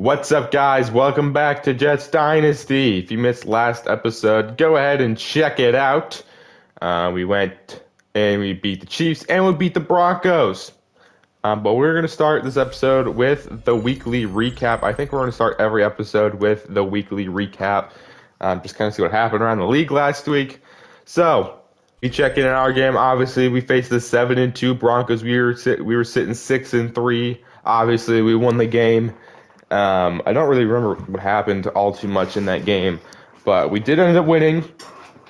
What's up, guys? Welcome back to Jets Dynasty. If you missed last episode, go ahead and check it out. We went and we beat the Chiefs and we beat the Broncos. But we're going to start this episode with the weekly recap. I think we're going to start every episode with the weekly recap. Just kind of see what happened around the league last week. So, we check in our game. Obviously, we faced the 7-2 Broncos. We were sitting 6-3. Obviously, we won the game. I don't really remember what happened all too much in that game, but we did end up winning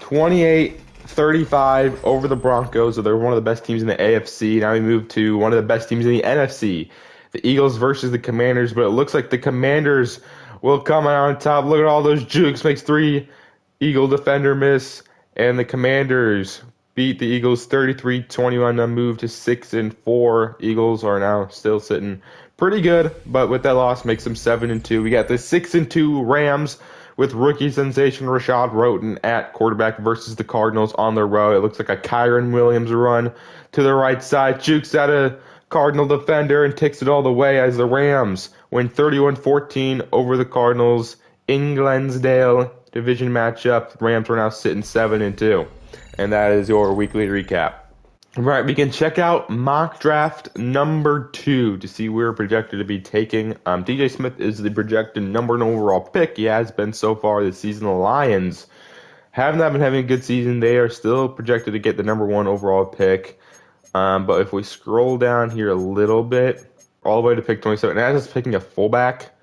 28-35 over the Broncos. So they're one of the best teams in the AFC. Now we move to one of the best teams in the NFC, the Eagles versus the Commanders. But it looks like the Commanders will come out on top. Look at all those jukes. Makes 3 Eagle defender miss, and the Commanders beat the Eagles 33-21 to move to 6-4. Eagles are now still sitting pretty good, but with that loss makes them 7-2. We got the 6-2 Rams with rookie sensation Rashad Roten at quarterback versus the Cardinals on the road. It looks like a Kyron Williams run to the right side, jukes at a Cardinal defender and takes it all the way as the Rams win 31-14 over the Cardinals in Glensdale division matchup. The Rams are now sitting 7-2, and that is your weekly recap. All right, we can check out mock draft number 2 to see where we're projected to be taking. DJ Smith is the projected number 1 overall pick. He has been so far this season. The Lions have not been having a good season. They are still projected to get the number 1 overall pick. But if we scroll down here a little bit, all the way to pick 27, and that's just picking a fullback.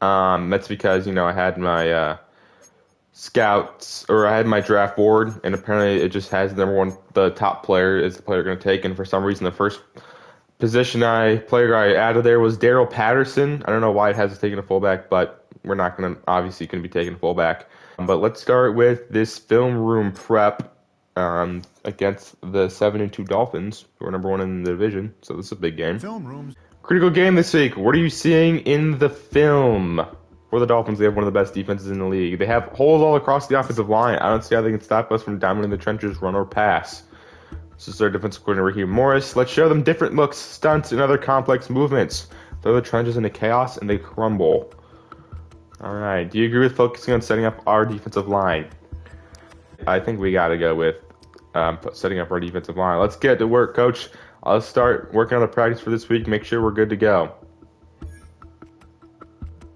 That's because, I had my scouts, or I had my draft board, and apparently it just has number 1, the top player is the player going to take, and for some reason the first player I added there was Daryl Patterson. I don't know why it has taken a fullback, but we're not going to obviously going to be taking a fullback. But let's start with this film room prep against the 7-2 Dolphins, who are number 1 in the division, so this is a big game. Film rooms. Critical game this week. What are you seeing in the film? For the Dolphins, they have one of the best defenses in the league. They have holes all across the offensive line. I don't see how they can stop us from dominating the trenches, run or pass. This is their defensive coordinator here, Morris. Let's show them different looks, stunts, and other complex movements. Throw the trenches into chaos, and they crumble. All right. Do you agree with focusing on setting up our defensive line? I think we got to go with setting up our defensive line. Let's get to work, Coach. Let's start working on the practice for this week. Make sure we're good to go.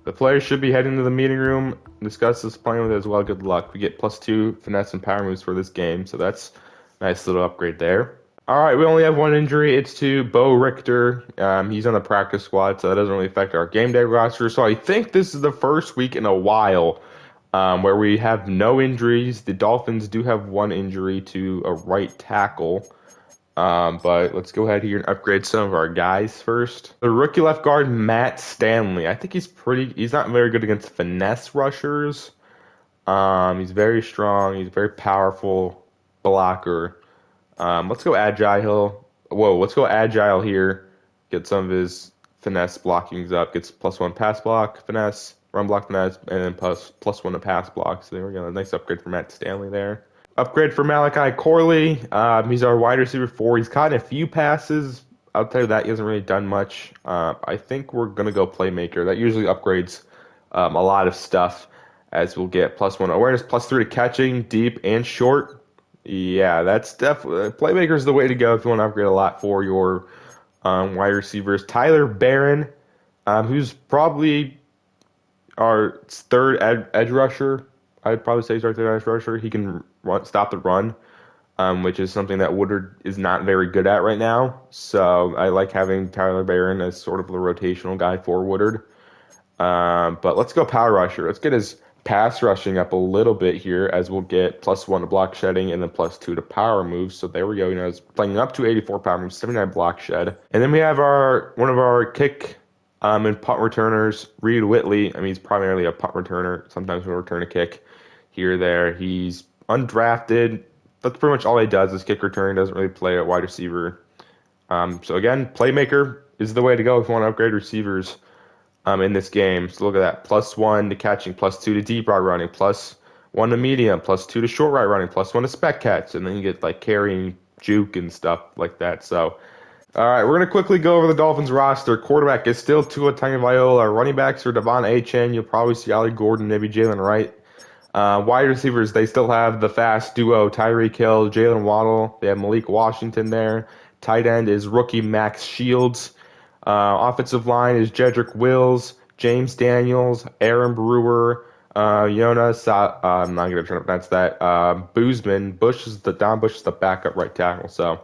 The players should be heading to the meeting room, discuss this playing with it as well. Good luck. We get +2 finesse and power moves for this game, so that's a nice little upgrade there. All right, we only have one injury. It's to Bo Richter. He's on the practice squad, so that doesn't really affect our game day roster. So I think this is the first week in a while where we have no injuries. The Dolphins do have one injury to a right tackle. But let's go ahead here and upgrade some of our guys first. The rookie left guard, Matt Stanley. I think he's not very good against finesse rushers. He's very strong. He's a very powerful blocker. Let's go agile here. Get some of his finesse blockings up. Gets +1 pass block, finesse, run block finesse, and then +1 to pass block. So there we go. A nice upgrade for Matt Stanley there. Upgrade for Malachi Corley. He's our wide receiver 4. He's caught a few passes. I'll tell you that he hasn't really done much. I think we're going to go playmaker. That usually upgrades a lot of stuff, as we'll get +1 awareness, +3 to catching, deep and short. Yeah, that's definitely playmaker is the way to go if you want to upgrade a lot for your wide receivers. Tyler Barron, who's probably our third edge rusher. I'd probably say he's our third edge rusher. He can stop the run, which is something that Woodard is not very good at right now. So I like having Tyler Barron as sort of the rotational guy for Woodard. But let's go power rusher. Let's get his pass rushing up a little bit here, as we'll get +1 to block shedding and then +2 to power moves. So there we go. It's playing up to 84 power moves, 79 block shed. And then we have one of our kick and punt returners, Reed Whitley. I mean, he's primarily a punt returner. Sometimes we'll return a kick here or there. He's undrafted. That's pretty much all he does is kick return. Doesn't really play at wide receiver. So again, playmaker is the way to go if you want to upgrade receivers in this game. So look at that. +1 to catching, +2 to deep route running, +1 to medium, +2 to short route running, +1 to spec catch. And then you get like carrying, juke, and stuff like that. So All right, we're gonna quickly go over the Dolphins roster. Quarterback is still Tua Tagovailoa. Running backs are Devon Achane. You'll probably see Ollie Gordon, maybe Jalen Wright. Wide receivers, they still have the fast duo Tyreek Hill, Jalen Waddle. They have Malik Washington there. Tight end is rookie Max Shields. Offensive line is Jedrick Wills, James Daniels, Aaron Brewer, Jonas. I'm not gonna try to pronounce that. Boozman. Don Bush is the backup right tackle. So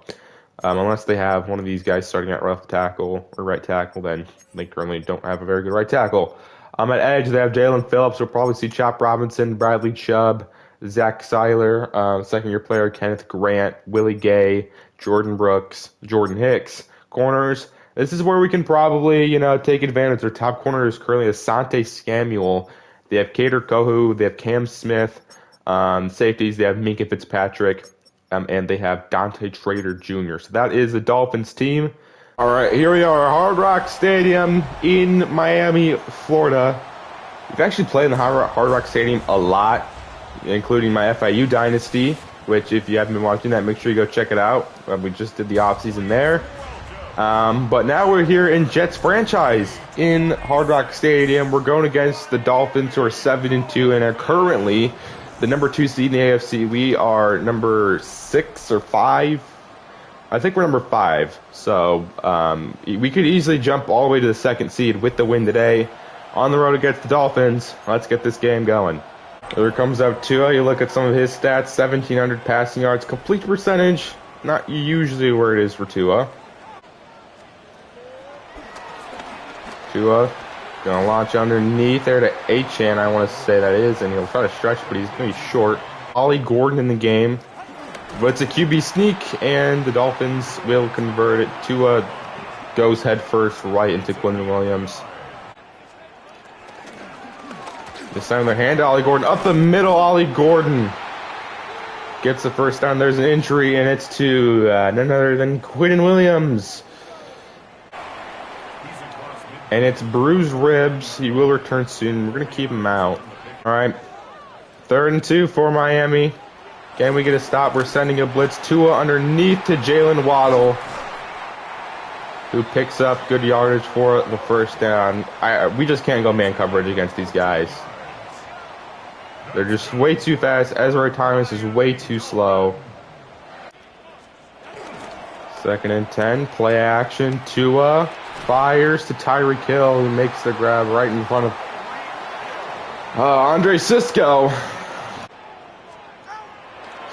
unless they have one of these guys starting at left tackle or right tackle, then they currently don't have a very good right tackle. At edge, they have Jalen Phillips. We'll probably see Chop Robinson, Bradley Chubb, Zach Seiler, second-year player Kenneth Grant, Willie Gay, Jordan Brooks, Jordan Hicks. Corners, this is where we can probably, take advantage. Their top corner is currently Asante Samuel. They have Kader Kohu. They have Cam Smith. Safeties, they have Minka Fitzpatrick. And they have Dante Trader Jr. So that is the Dolphins team. All right, here we are, Hard Rock Stadium in Miami, Florida. We've actually played in the Hard Rock Stadium a lot, including my FIU dynasty, which if you haven't been watching that, make sure you go check it out. We just did the offseason there. But now we're here in Jets franchise in Hard Rock Stadium. We're going against the Dolphins, who are 7-2 and are currently the number 2 seed in the AFC. We are number 6 or 5. I think we're number 5. So we could easily jump all the way to the 2nd seed with the win today. On the road against the Dolphins. Let's get this game going. Here comes out Tua. You look at some of his stats. 1,700 passing yards. Complete percentage, not usually where it is for Tua. Tua gonna launch underneath there to Achane, I want to say that is, and he'll try to stretch, but he's gonna be short. Ollie Gordon in the game, but it's a QB sneak, and the Dolphins will convert it. Tua goes head first right into Quinton Williams. This time their hand to Ollie Gordon up the middle. Ollie Gordon gets the first down. There's an injury, and it's to none other than Quinton Williams. And it's bruised ribs. He will return soon. We're going to keep him out. All right. 3rd and 2 for Miami. Can we get a stop? We're sending a blitz. Tua underneath to Jalen Waddle, who picks up good yardage for the first down. We just can't go man coverage against these guys. They're just way too fast. Ezra Thomas is way too slow. 2nd and 10. Play action. Tua fires to Tyreek Hill, who makes the grab right in front of Andre Cisco.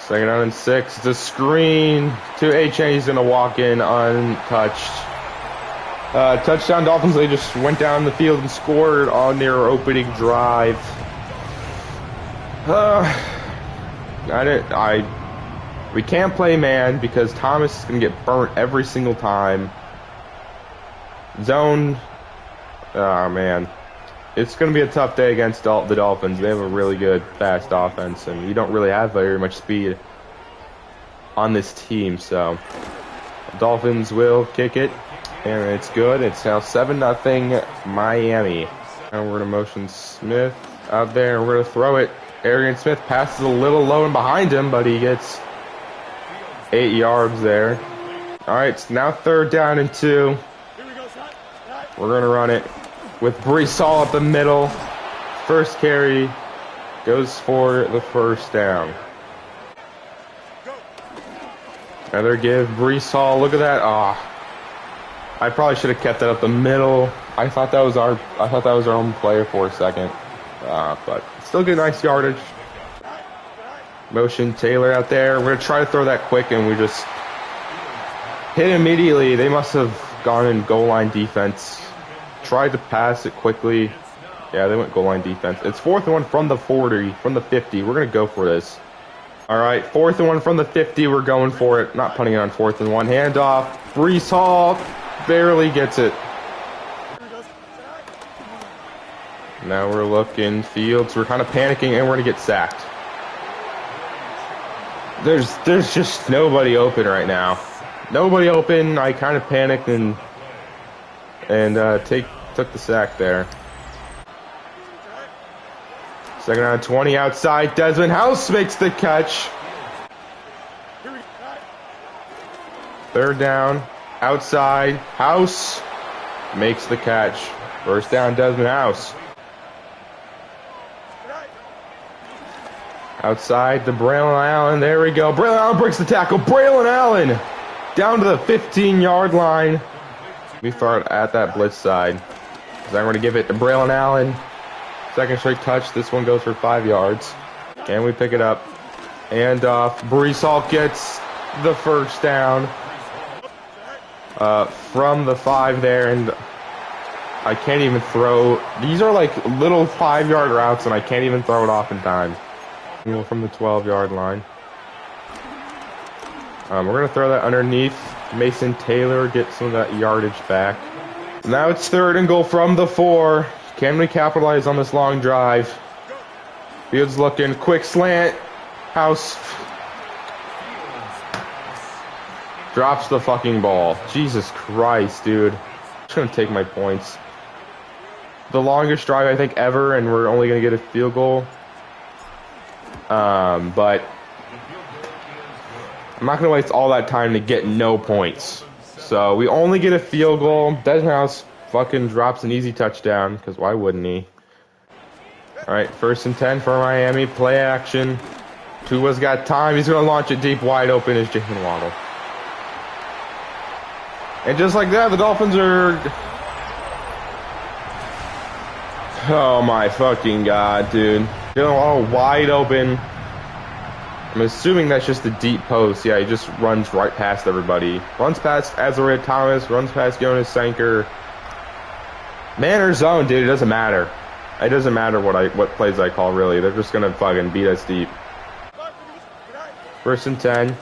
2nd down and 6. It's a screen to Achane. He's going to walk in untouched. Touchdown Dolphins. They just went down the field and scored on their opening drive. We can't play man because Thomas is going to get burnt every single time. Zone. Oh, man. It's going to be a tough day against the Dolphins. They have a really good, fast offense, and you don't really have very much speed on this team. So, the Dolphins will kick it, and it's good. It's now 7-0 Miami. And we're going to motion Smith out there, and we're going to throw it. Arian Smith passes a little low and behind him, but he gets 8 yards there. All right, it's now 3rd down and 2. We're going to run it with Breece Hall up the middle. First carry goes for the first down. Another give, Breece Hall. Look at that. I probably should have kept that up the middle. I thought that was our own player for a second. But still get nice yardage. Motion Taylor out there. We're going to try to throw that quick, and we just hit immediately. They must have gone in goal line defense. Tried to pass it quickly. Yeah, they went goal line defense. It's 4th and 1 from the 40, from the 50. We're going to go for this. All right, 4th and 1 from the 50. We're going for it. Not punting it on 4th and 1. Handoff. Breece Hall barely gets it. Now we're looking Fields. We're kind of panicking, and we're going to get sacked. There's just nobody open right now. Nobody open. I kind of panicked and took the sack there. 2nd down 20 outside. Desmond House makes the catch. 3rd down. Outside. House makes the catch. First down, Desmond House. Outside to Braylon Allen. There we go. Braylon Allen breaks the tackle. Braylon Allen down to the 15-yard line. We start at that blitz side. So I'm going to give it to Braylon Allen. Second straight touch. This one goes for 5 yards. And we pick it up. And Breece Hall gets the first down from the 5 there. And I can't even throw. These are like little 5-yard routes, and I can't even throw it off in time. From the 12-yard line. We're going to throw that underneath. Mason Taylor gets some of that yardage back. Now it's 3rd and goal from the 4. Can we capitalize on this long drive? Fields looking. Quick slant. House drops the fucking ball. Jesus Christ, dude. I'm just going to take my points. The longest drive I think ever, and we're only going to get a field goal. But I'm not going to waste all that time to get no points. So we only get a field goal. Desmond House fucking drops an easy touchdown, because why wouldn't he? Alright, 1st and 10 for Miami. Play action. Tua's got time. He's going to launch it deep. Wide open is Jalen Waddle. And just like that, the Dolphins are... Oh my fucking god, dude. Jalen Waddle wide open. I'm assuming that's just the deep post. Yeah, he just runs right past everybody. Runs past Azariah Thomas. Runs past Jonas Sanker. Man or zone, dude, it doesn't matter. It doesn't matter what plays I call, really. They're just gonna fucking beat us deep. 1st and 10.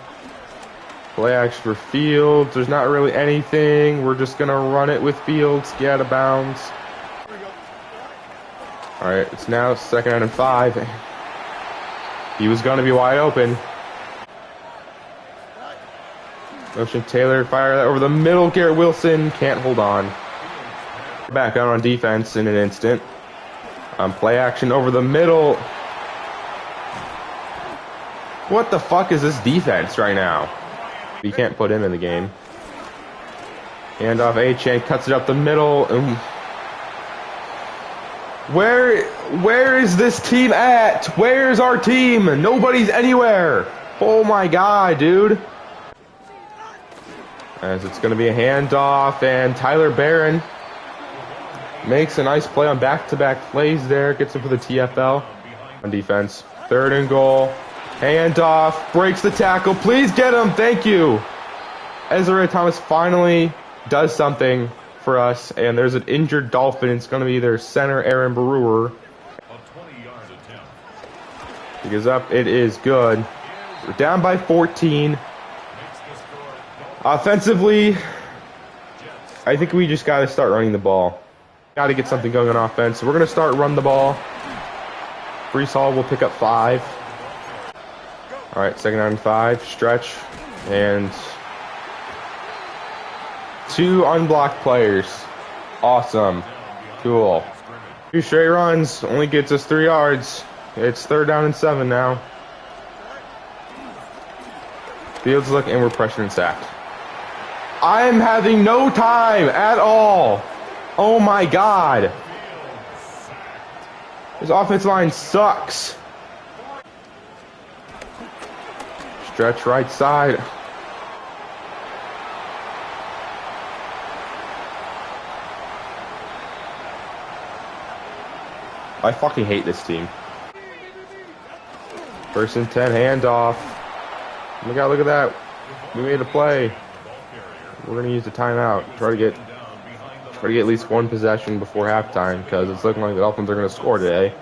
Play action for Fields. There's not really anything. We're just gonna run it with Fields. Get out of bounds. Alright, it's now 2nd and 5. He was going to be wide open. Motion Taylor, fire that over the middle. Garrett Wilson can't hold on. Back out on defense in an instant. Play action over the middle. What the fuck is this defense right now? You can't put him in the game. Hand off A-Chain, cuts it up the middle. Where is this team at? Where's our team? Nobody's anywhere. Oh my god, dude. As it's going to be a handoff, and Tyler Barron makes a nice play on back-to-back plays there. Gets it for the TFL on defense. 3rd and goal. Handoff. Breaks the tackle. Please get him. Thank you. Azariah Thomas finally does something for us, and there's an injured Dolphin. It's going to be their center, Aaron Brewer. He goes up. It is good. We're down by 14. Offensively, I think we just got to start running the ball. Got to get something going on offense. So we're going to start run the ball. Breece Hall will pick up 5. All right, 2nd down and 5. Stretch. And 2 unblocked players. Awesome. Cool. 2 straight runs. Only gets us 3 yards. It's 3rd down and 7 now. Fields look, and we're pressured and sacked. I'm having no time at all. Oh my god. This offensive line sucks. Stretch right side. I fucking hate this team. 1st and 10, handoff. Oh my god, look at that. We made a play. We're gonna use the timeout. Try to get at least 1 possession before halftime, because it's looking like the Dolphins are gonna score today.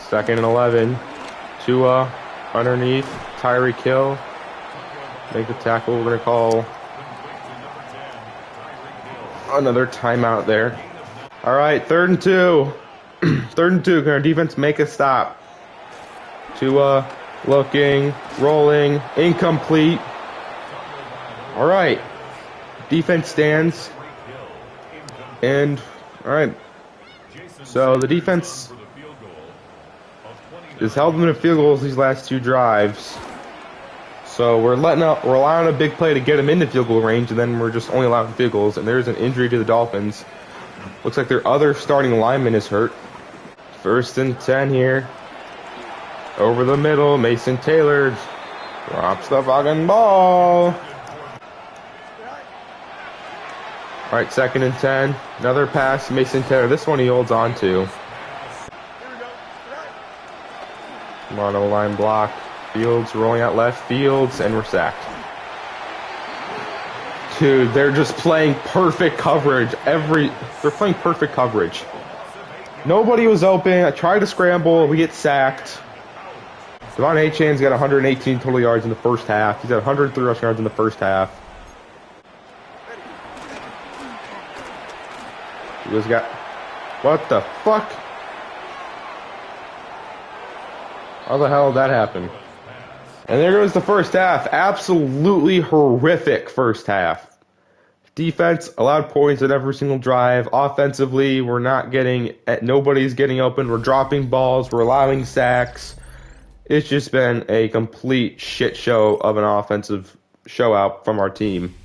2nd and 11. Tua underneath. Tyreek Hill. Make the tackle. We're gonna call another timeout there. All right, 3rd and 2. 3rd and 2. Can our defense make a stop? Tua looking, rolling, incomplete. All right. Defense stands. And, all right. So the defense has held them to field goals these last 2 drives. So we're allowing a big play to get him into field goal range, and then we're just only allowing field goals. And there's an injury to the Dolphins. Looks like their other starting lineman is hurt. 1st and 10 here. Over the middle, Mason Taylor drops the fucking ball. All right, 2nd and 10. Another pass, Mason Taylor. This one he holds on to. Come on, O-line block. Fields rolling out left. Fields, and we're sacked. Dude, they're just playing perfect coverage. They're playing perfect coverage. Nobody was open. I tried to scramble. We get sacked. Devon Achan's got 118 total yards in the first half. He's got 103 rushing yards in the first half. He just got... What the fuck? How the hell did that happen? And there goes the first half. Absolutely horrific first half. Defense allowed points at every single drive. Offensively, we're not getting... Nobody's getting open. We're dropping balls. We're allowing sacks. It's just been a complete shit show of an offensive show out from our team.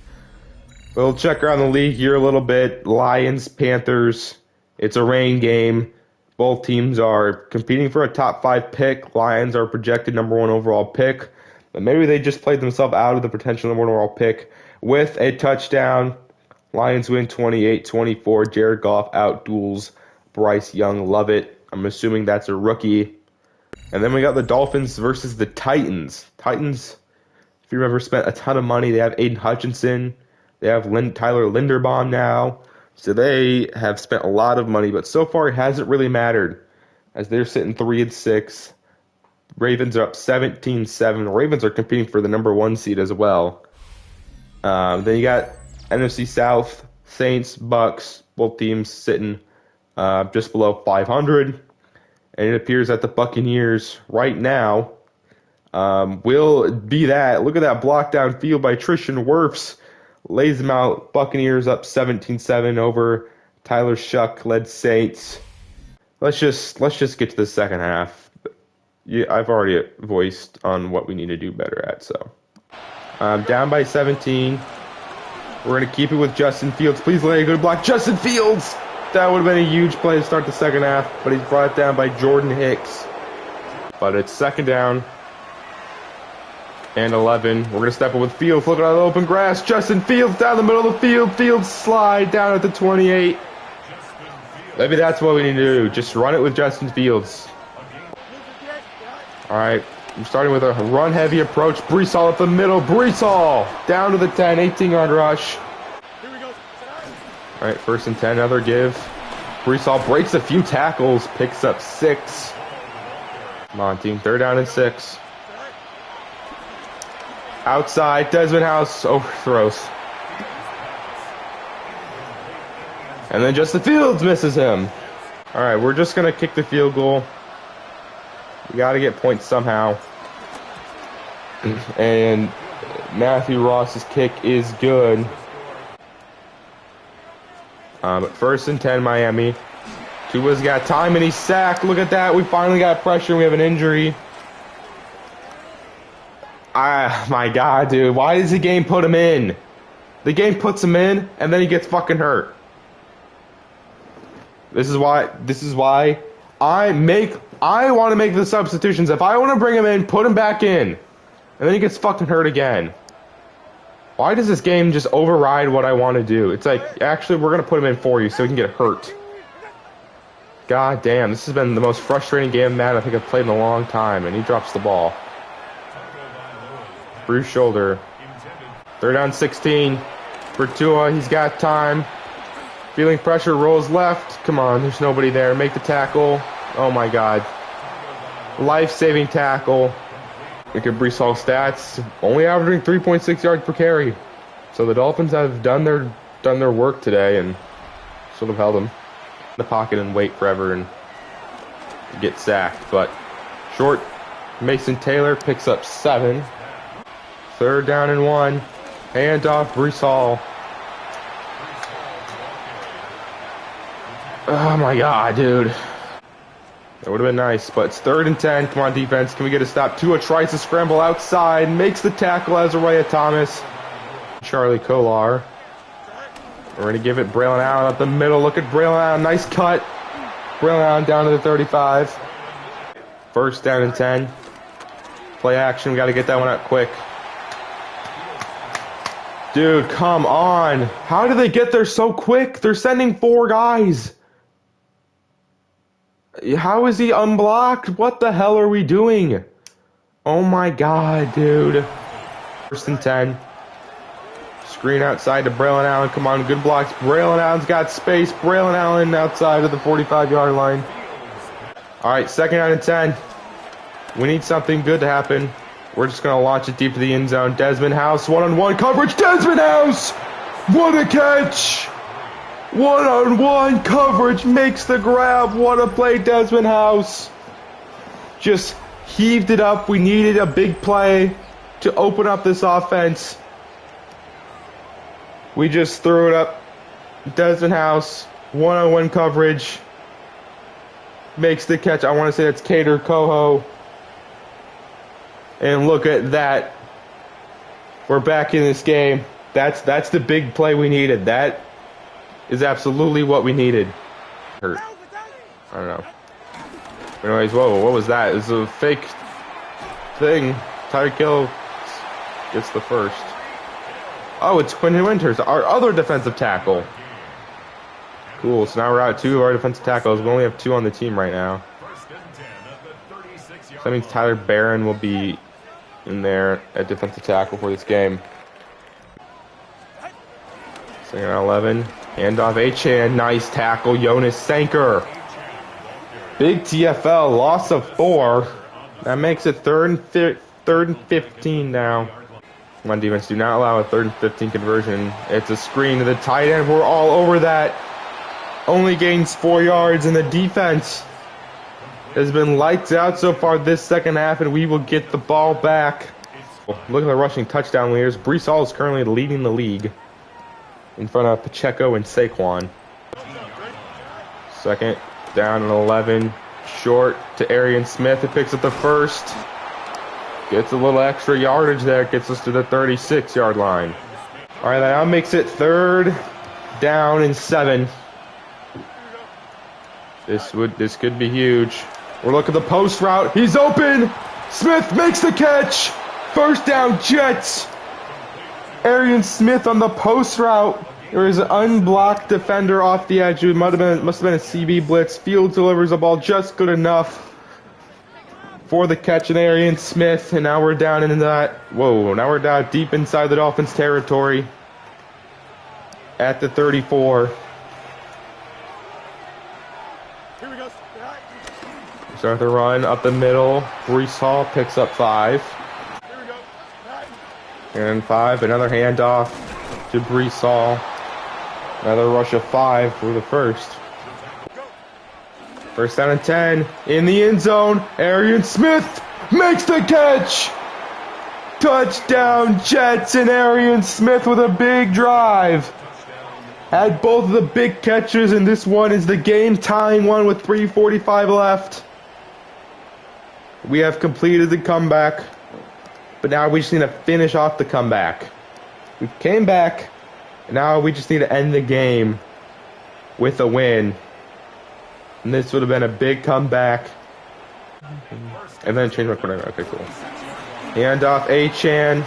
We'll check around the league here a little bit. Lions, Panthers. It's a rain game. Both teams are competing for a top 5 pick. Lions are projected number 1 overall pick. But maybe they just played themselves out of the potential number 1 overall pick with a touchdown. Lions win 28-24. Jared Goff outduels Bryce Young. Love it. I'm assuming that's a rookie. And then we got the Dolphins versus the Titans. Titans, if you've ever spent a ton of money, they have Aiden Hutchinson. They have Tyler Linderbaum now. So they have spent a lot of money, but so far it hasn't really mattered as they're sitting 3-6. Ravens are up 17-7. The Ravens are competing for the number 1 seed as well. Then you got NFC South, Saints, Bucks, both teams sitting just below 500. And it appears that the Buccaneers right now will be that. Look at that block downfield by Tristan Wirfs. Lays them out. Buccaneers up 17-7 over Tyler Shuck-led Saints. Let's just get to the second half. Yeah, I've already voiced on what we need to do better at. So down by 17. We're going to keep it with Justin Fields. Please lay a good block. Justin Fields! That would have been a huge play to start the second half, but he's brought down by Jordan Hicks. But it's 2nd down and 11. We're going to step up with Fields. Look at all the open grass. Justin Fields down the middle of the field. Fields slide down at the 28. Maybe that's what we need to do. Just run it with Justin Fields. All right. I'm starting with a run-heavy approach. Breece Hall up the middle. Breece Hall down to the 10. 18-yard rush. All right, 1st and 10, another give. Breece Hall breaks a few tackles, picks up 6. Come on, team, 3rd down and 6. Outside, Desmond House overthrows. And then Justin Fields misses him. All right, we're just going to kick the field goal. We got to get points somehow. And Matthew Ross's kick is good. But 1st and 10, Miami. Tua's got time and he's sacked. Look at that. We finally got pressure. We have an injury. My God, dude. Why does the game put him in? The game puts him in, and then he gets fucking hurt. This is why I want to make the substitutions. If I want to bring him in, put him back in. And then he gets fucking hurt again. Why does this game just override what I want to do? It's like, actually, we're going to put him in for you so he can get hurt. God damn, this has been the most frustrating game of Madden I think I've played in a long time, and he drops the ball. Bruised shoulder. 3rd down 16 for Tua. He's got time. Feeling pressure, rolls left. Come on, there's nobody there. Make the tackle. Oh my God. Life-saving tackle. Look at Breece Hall's stats. Only averaging 3.6 yards per carry. So the Dolphins have done their work today and sort of held them in the pocket and wait forever and get sacked. But short, Mason Taylor picks up 7. 3rd down and 1. Hand off Breece Hall. Oh my God, dude. It would have been nice, but it's 3rd and 10. Come on, defense. Can we get a stop? Tua tries to scramble outside, makes the tackle as Araya Thomas. Charlie Kolar. We're going to give it Braylon Allen up the middle. Look at Braylon Allen. Nice cut. Braylon Allen down to the 35. 1st down and 10. Play action. We got to get that one out quick. Dude, come on. How did they get there so quick? They're sending 4 guys. How is he unblocked? What the hell are we doing? Oh my god, dude. 1st and 10. Screen outside to Braylon Allen. Come on, good blocks. Braylon Allen's got space. Braylon Allen outside of the 45-yard line. Alright, 2nd down and 10. We need something good to happen. We're just going to launch it deep to the end zone. Desmond House, one-on-one coverage. Desmond House! What a catch! One-on-one coverage makes the grab. What a play, Desmond House. Just heaved it up. We needed a big play to open up this offense. We just threw it up. Desmond House, one-on-one coverage. Makes the catch. I want to say that's Cater Coho. And look at that. We're back in this game. That's the big play we needed. That is absolutely what we needed. Hurt. I don't know. Anyways, whoa, what was that? It's a fake thing. Tyreek Hill gets the 1st. Oh, it's Quentin Winters, our other defensive tackle. Cool, so now we're out 2 of our defensive tackles. We only have 2 on the team right now. So that means Tyler Barron will be in there at defensive tackle for this game. 2nd and 11. Handoff Achan. Nice tackle. Jonas Sanker. Big TFL. Loss of 4. That makes it 3rd and 15 now. Come on, defense. Do not allow a 3rd and 15 conversion. It's a screen to the tight end. We're all over that. Only gains 4 yards, and the defense has been lights out so far this 2nd half, and we will get the ball back. Look at the rushing touchdown leaders. Brees Hall is currently leading the league in front of Pacheco and Saquon. 2nd down and 11. Short to Arian Smith. It picks up the 1st. Gets a little extra yardage there. Gets us to the 36-yard line. All right, that now makes it 3rd down and 7. This could be huge. We're looking at the post route. He's open. Smith makes the catch. 1st down, Jets. Arian Smith on the post route. There is an unblocked defender off the edge. It must have been a CB blitz. Fields delivers the ball just good enough for the catch in Arian Smith. And now we're down into that. Whoa, now we're down deep inside the Dolphins territory at the 34. Start the run up the middle. Brees Hall picks up 5. And 5. Another handoff to Brees Hall. Another rush of 5 for the 1st. 1st down and 10. In the end zone. Arian Smith makes the catch. Touchdown Jets, and Arian Smith with a big drive. Had both of the big catches, and this one is the game-tying one with 3:45 left. We have completed the comeback, but now we just need to finish off the comeback. We came back, and now we just need to end the game with a win. And this would have been a big comeback. And then change my quarterback. Okay, cool. Handoff Achan.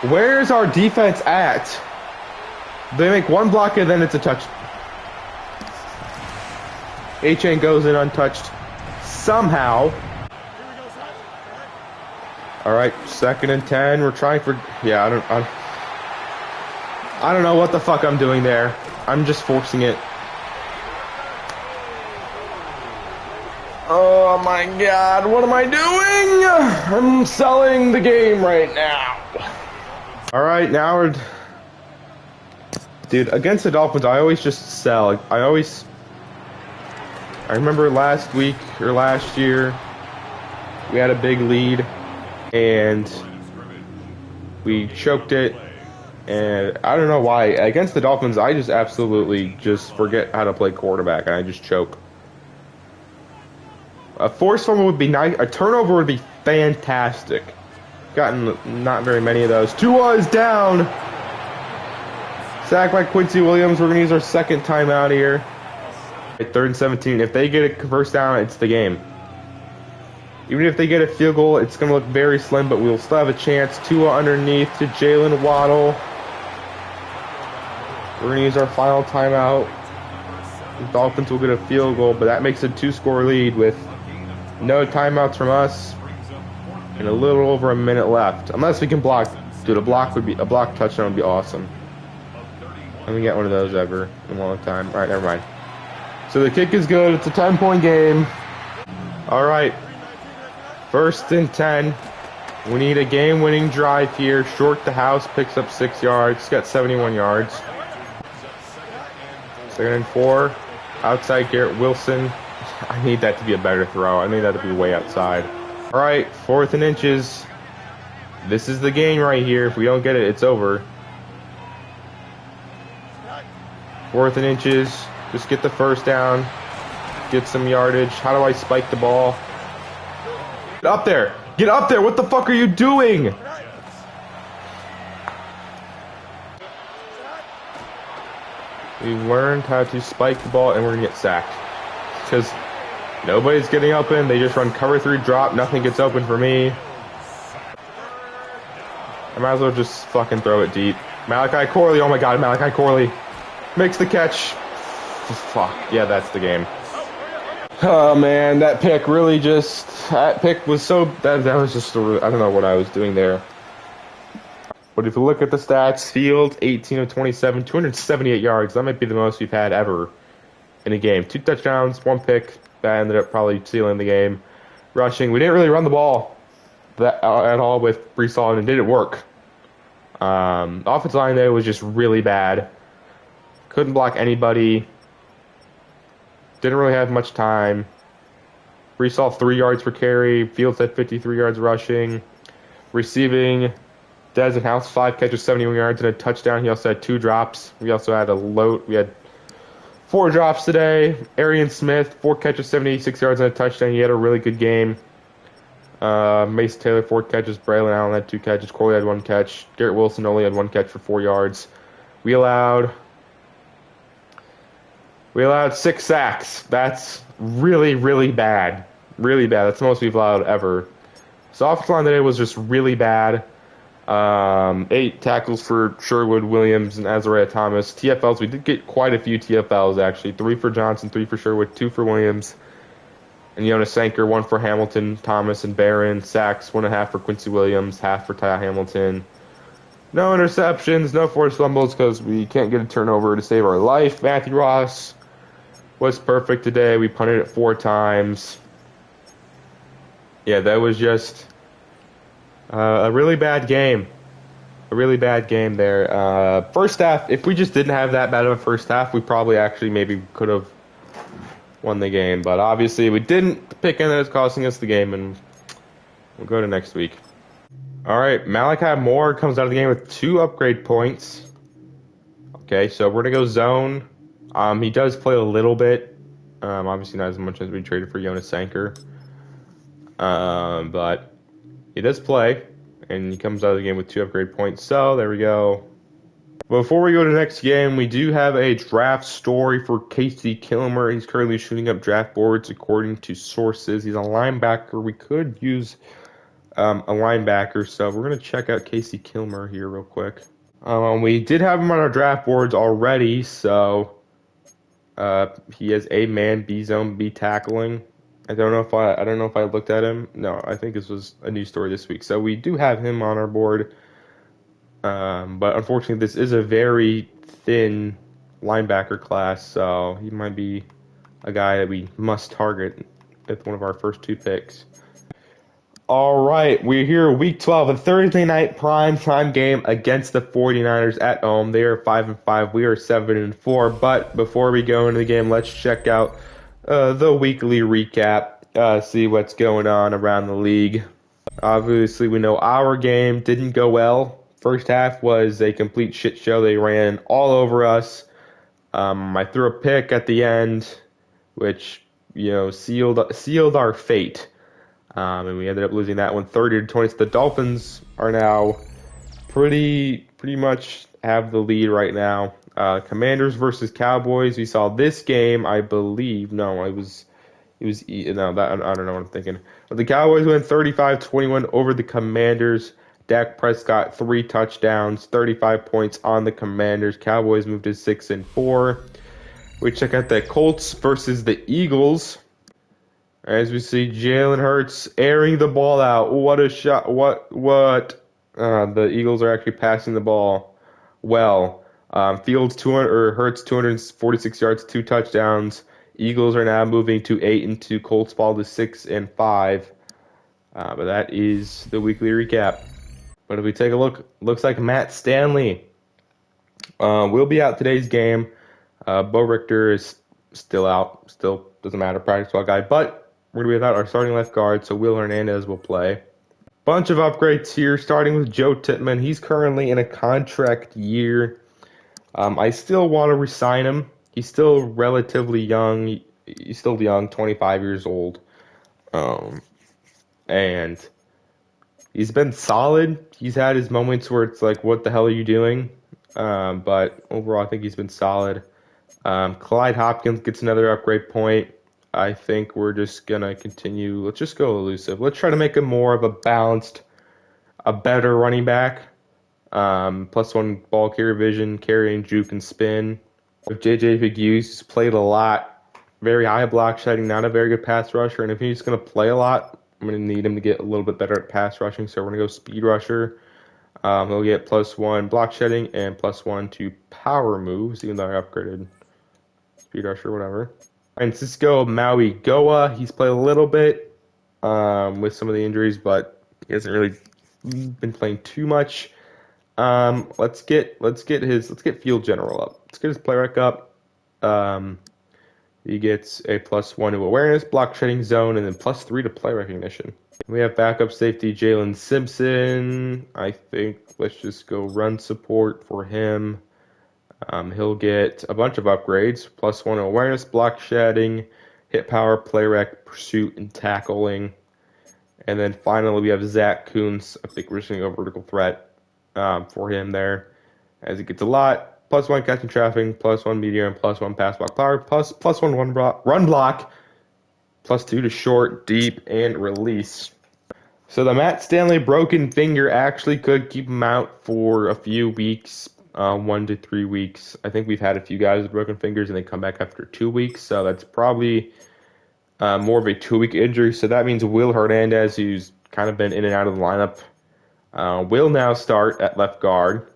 Where's our defense at? They make one block and then it's a touch. Achan goes in untouched. Somehow. All right, 2nd and 10. We're trying for. Yeah, I don't know what the fuck I'm doing there. I'm just forcing it. Oh my god, what am I doing? I'm selling the game right now. All right, now we're. Dude, against the Dolphins, I always just sell. I remember last week or last year, we had a big lead, and we choked it. And I don't know why. Against the Dolphins, I just absolutely just forget how to play quarterback, and I just choke. A forced fumble would be nice. A turnover would be fantastic. Gotten not very many of those. Tua is down. Sacked by Quincy Williams. We're going to use our second timeout here. At 3rd and 17. If they get a first down, it's the game. Even if they get a field goal, it's going to look very slim, but we'll still have a chance. Tua underneath to Jalen Waddle. We're going to use our final timeout. The Dolphins will get a field goal, but that makes a 2-score lead with no timeouts from us and a little over a minute left. Unless we can block. Dude, a block touchdown would be awesome. I haven't got one of those ever in a long time. All right, never mind. So the kick is good. It's a 10-point game. All right. 1st and 10. We need a game-winning drive here. Short the house, picks up 6 yards. Got 71 yards. 2nd and 4. Outside Garrett Wilson. I need that to be a better throw. I need that to be way outside. All right, 4th and inches. This is the game right here. If we don't get it, it's over. 4th and inches. Just get the first down. Get some yardage. How do I spike the ball? Get up there. Get up there. What the fuck are you doing? We learned how to spike the ball, and we're going to get sacked. Because nobody's getting open. They just run cover 3 drop. Nothing gets open for me. I might as well just fucking throw it deep. Malachi Corley. Oh my god, Malachi Corley. Makes the catch. Fuck. Yeah, that's the game. Oh man, that pick really just... That pick was so... That was just... I don't know what I was doing there. But if you look at the stats, Fields, 18 of 27, 278 yards. That might be the most we've had ever in a game. 2 touchdowns, 1 pick. That ended up probably sealing the game. Rushing. We didn't really run the ball at all with Breece Hall, and it didn't work. Offensive line there was just really bad. Couldn't block anybody. Didn't really have much time. Breece Hall 3 yards per carry. Fields had 53 yards rushing. Receiving, Dez and House 5 catches, 71 yards and a touchdown. He also had 2 drops. We also had we had 4 drops today. Arian Smith 4 catches, 76 yards and a touchdown. He had a really good game. Mason Taylor 4 catches. Braylon Allen had 2 catches. Corley had 1 catch. Garrett Wilson only had 1 catch for 4 yards. We allowed 6 sacks. That's really, really bad. Really bad. That's the most we've allowed ever. So offensive line today was just really bad. 8 tackles for Sherwood, Williams, and Azariah Thomas. TFLs, we did get quite a few TFLs actually. 3 for Johnson, 3 for Sherwood, 2 for Williams. And Jonas Sanker, 1 for Hamilton, Thomas, and Barron. Sacks, 1.5 for Quincy Williams, half for Ty Hamilton. No interceptions, no forced fumbles because we can't get a turnover to save our life. Matthew Ross was perfect today. We punted it 4 times. Yeah, that was just a really bad game. A really bad game there. First half, if we just didn't have that bad of a first half, we probably actually maybe could have won the game. But obviously we didn't. The pick ended up costing us the game, and we'll go to next week. All right, Malachi Moore comes out of the game with 2 upgrade points. Okay, so we're going to go zone. He does play a little bit. Obviously not as much as we traded for Jonas Sanker. But he does play, and he comes out of the game with 2 upgrade points. So there we go. Before we go to the next game, we do have a draft story for Casey Kilmer. He's currently shooting up draft boards according to sources. He's a linebacker. We could use a linebacker, so we're going to check out Casey Kilmer here real quick. We did have him on our draft boards already, so he has A man, B zone, B tackling. I don't know if I looked at him. No, I think this was a new story this week. So we do have him on our board. But unfortunately, this is a very thin linebacker class, so he might be a guy that we must target at one of our first 2 picks. All right, we're here week 12, a Thursday night prime time game against the 49ers at home. They are 5-5. We are 7-4. But before we go into the game, let's check out the weekly recap, see what's going on around the league. Obviously, we know our game didn't go well. First half was a complete shit show. They ran all over us. I threw a pick at the end, which sealed our fate. And we ended up losing that one 30-20. So the Dolphins are now pretty much have the lead right now. Commanders versus Cowboys. We saw this game, I believe. No, no, that I don't know what I'm thinking. But the Cowboys win 35-21 over the Commanders. Dak Prescott 3 touchdowns, 35 points on the Commanders. Cowboys moved to 6-4. We check out the Colts versus the Eagles. As we see Jalen Hurts airing the ball out. What a shot. What? The Eagles are actually passing the ball well. Fields 200 or Hurts 246 yards, 2 touchdowns. Eagles are now moving to 8-2. Colts fall to 6-5. But that is the weekly recap. But if we take a look, looks like Matt Stanley will be out today's game. Bo Richter is still out. Still doesn't matter, practice squad guy. But we're going to be without our starting left guard, so Will Hernandez will play. Bunch of upgrades here, starting with Joe Tippmann. He's currently in a contract year. I still want to resign him. He's still relatively young. He's still young, 25 years old. And he's been solid. He's had his moments where it's like, what the hell are you doing? But overall, I think he's been solid. Clyde Hopkins gets another upgrade point. I think we're just going to continue. Let's just go elusive. Let's try to make him more of a balanced, a better running back. +1 ball carrier vision, carrying, juke, and spin. With J.J. Hughes, he's played a lot. Very high block shedding, not a very good pass rusher. And if he's going to play a lot, I'm going to need him to get a little bit better at pass rushing. So we're going to go speed rusher. He'll get +1 block shedding and +1 to power moves, even though I upgraded speed rusher, whatever. Francisco Maui Goa, he's played a little bit with some of the injuries, but he hasn't really been playing too much. Let's get field general up. Let's get his play rec up. He gets a +1 to awareness, block shedding zone, and then +3 to play recognition. We have backup safety Jalen Simpson. I think let's just go run support for him. He'll get a bunch of upgrades, +1 to awareness, block shedding, hit power, play rec, pursuit, and tackling. And then finally we have Zach Kuntz. I think we're just going to go vertical threat for him there, as he gets a lot. +1 catching traffic, +1 meteor, and +1 pass block power, +1 run block, +2 to short, deep, and release. So the Matt Stanley broken finger actually could keep him out for a few weeks, 1 to 3 weeks. I think we've had a few guys with broken fingers and they come back after 2 weeks, so that's probably more of a 2-week injury. So that means Will Hernandez, who's kind of been in and out of the lineup, will now start at left guard.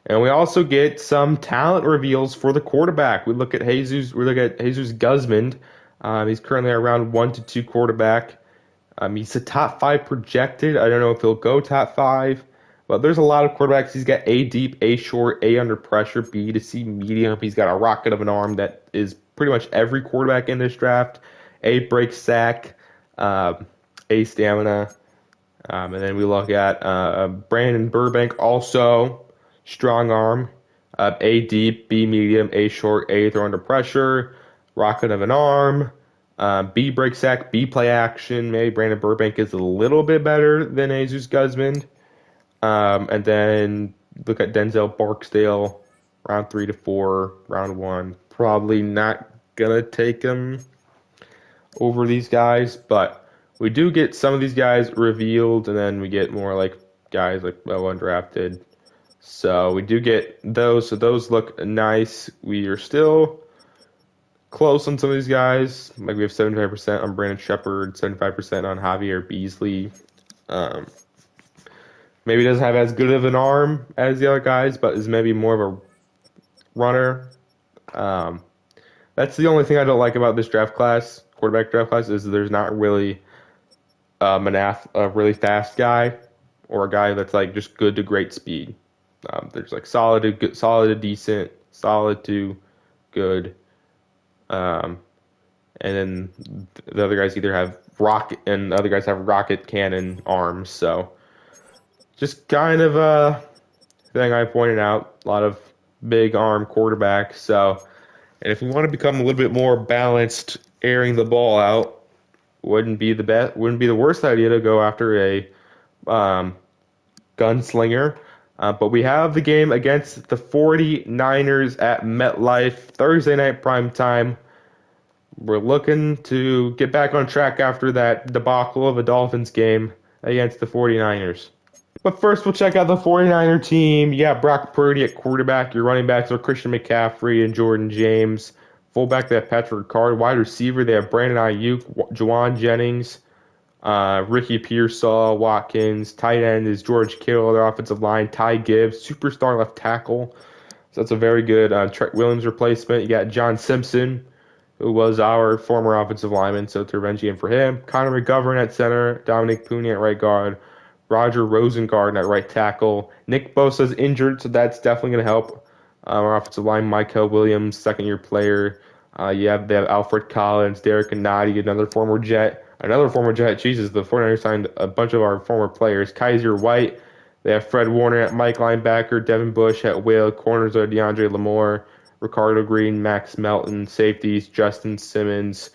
And we also get some talent reveals for the quarterback. We look at Jesus Guzman. He's currently around 1 to 2 quarterback. He's a top 5 projected. I don't know if he'll go top 5, but there's a lot of quarterbacks. He's got A deep, A short, A under pressure, B to C medium. He's got a rocket of an arm that is pretty much every quarterback in this draft. A break sack, A stamina. And then we look at Brandon Burbank, also strong arm, A deep, B medium, A short, A throw under pressure, rocket of an arm, B break sack, B play action. Maybe Brandon Burbank is a little bit better than Jesus Guzman. And then look at Denzel Barksdale, round 3 to 4, round 1. Probably not gonna take him over these guys, but we do get some of these guys revealed, and then we get more like guys like well undrafted. So we do get those. So those look nice. We are still close on some of these guys. Like we have 75% on Brandon Shepard, 75% on Javier Beasley. Maybe doesn't have as good of an arm as the other guys, but is maybe more of a runner. That's the only thing I don't like about this draft class, quarterback draft class, is there's not really a really fast guy or a guy that's like just good to great speed. There's like solid to good, solid to decent, solid to good, and then the other guys either have rocket and the other guys have rocket cannon arms. So just kind of a thing I pointed out. A lot of big arm quarterbacks. So, and if we want to become a little bit more balanced airing the ball out. Wouldn't be the worst idea to go after a um, gunslinger. But we have the game against the 49ers at MetLife, Thursday night prime time. We're looking to get back on track after that debacle of a Dolphins game against the 49ers. But first, we'll check out the 49er team. You got Brock Purdy at quarterback. Your running backs are Christian McCaffrey and Jordan James. Fullback, they have Patrick Ricard. Wide receiver, they have Brandon Ayuk, Juwan Jennings, Ricky Pearsall, Watkins. Tight end is George Kittle. Their offensive line, Ty Gibbs, superstar left tackle. So that's a very good Trent Williams replacement. You got John Simpson, who was our former offensive lineman, so it's a revenge game for him. Connor McGovern at center, Dominic Pooney at right guard, Roger Rosengarten at right tackle. Nick Bosa's injured, so that's definitely going to help. Our offensive line, Michael Williams, second-year player. They have Alfred Collins, Derek Anati, another former Jet. Jesus, the 49ers signed a bunch of our former players. Kaiser White. They have Fred Warner at Mike linebacker, Devin Bush at Whale. Corners are DeAndre Lamore, Ricardo Green, Max Melton. Safeties, Justin Simmons,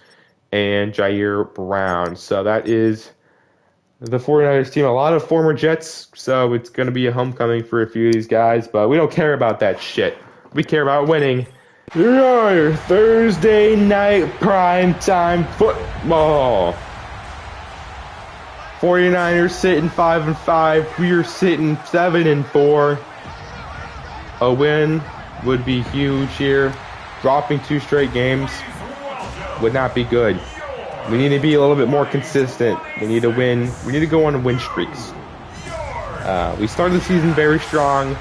and Jair Brown. So that is the 49ers team. A lot of former Jets, so it's going to be a homecoming for a few of these guys, but we don't care about that shit. We care about winning. Your Thursday night primetime football. 49ers sitting 5-5. We are sitting 7-4. A win would be huge here. Dropping 2 straight games would not be good. We need to be a little bit more consistent. We need to win. We need to go on win streaks. We started the season very strong,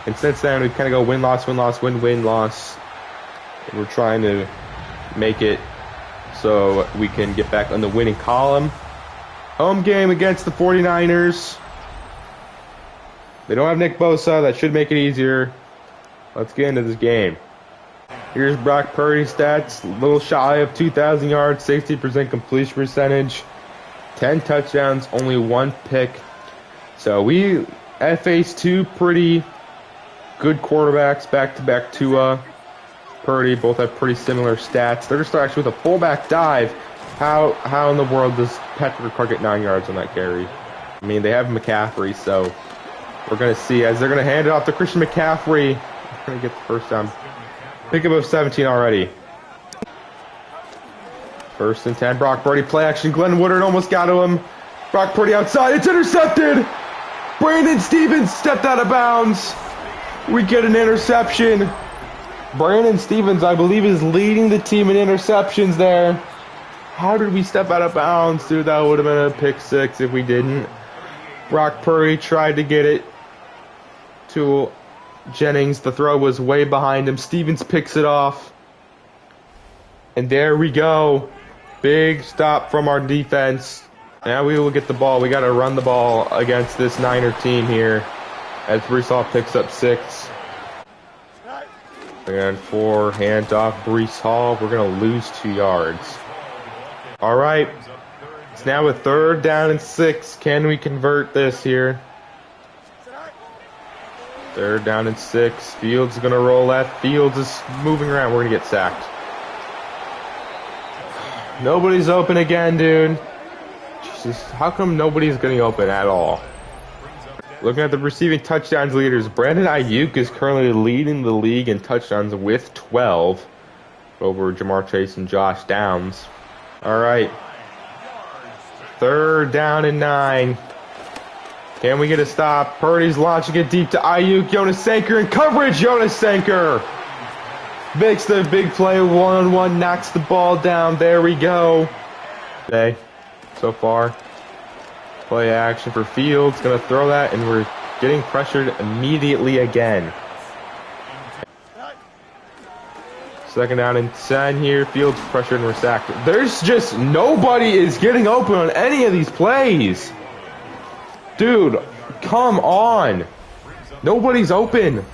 and since then we kind of go win-loss, win-loss, win-win-loss. We're trying to make it so we can get back on the winning column. Home game against the 49ers. They don't have Nick Bosa. That should make it easier. Let's get into this game. Here's Brock Purdy stats. A little shy of 2,000 yards, 60% completion percentage, 10 touchdowns, only 1 pick. So we have faced 2 pretty good quarterbacks, back-to-back Tua, Purdy. Both have pretty similar stats. They're going to start actually with a fullback dive. How in the world does Patrick Ricard get 9 yards on that carry? I mean, they have McCaffrey, so we're going to see as they're going to hand it off to Christian McCaffrey. They're going to get the first down. Pick up of 17 already. 1st and 10. Brock Purdy play action. Glenn Woodard almost got to him. Brock Purdy outside. It's intercepted. Brandon Stevens stepped out of bounds. We get an interception. Brandon Stevens, I believe, is leading the team in interceptions there. How did we step out of bounds, dude? That would have been a pick 6 if we didn't. Brock Purdy tried to get it to Jennings. The throw was way behind him. Stevens picks it off. And there we go. Big stop from our defense. Now we will get the ball. We got to run the ball against this Niner team here. As Breece Hall picks up 6. And 4, handoff Breece Hall. We're going to lose 2 yards. All right. It's now a 3rd down and 6. Can we convert this here? 3rd down and 6. Fields is going to roll left. Fields is moving around. We're going to get sacked. Nobody's open again, dude. Jesus, how come nobody's getting open at all? Looking at the receiving touchdowns leaders, Brandon Ayuk is currently leading the league in touchdowns with 12 over Jamar Chase and Josh Downs. All right. 3rd down and 9. Can we get a stop? Purdy's launching it deep to Ayuk. Jonas Sanker in coverage. Jonas Sanker makes the big play. 1-on-1, knocks the ball down. There we go. Okay, so far. Play action for Fields. Going to throw that, and we're getting pressured immediately again. 2nd down and 10 here. Fields pressured and we're sacked. There's just nobody is getting open on any of these plays. Dude, come on. Nobody's open.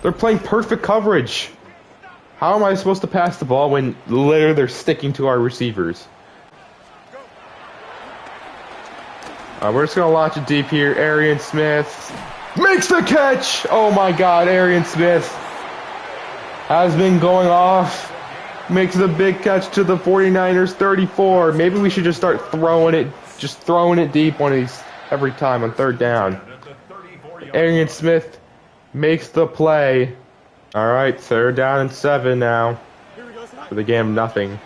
They're playing perfect coverage. How am I supposed to pass the ball when literally they're sticking to our receivers? We're just going to launch it deep here. Arian Smith makes the catch. Oh my God, Arian Smith has been going off makes the big catch to the 49ers 34. Maybe we should just start throwing it deep one of these every time on third down. Arian Smith makes the play. All right, third down and 7 now for the game of nothing.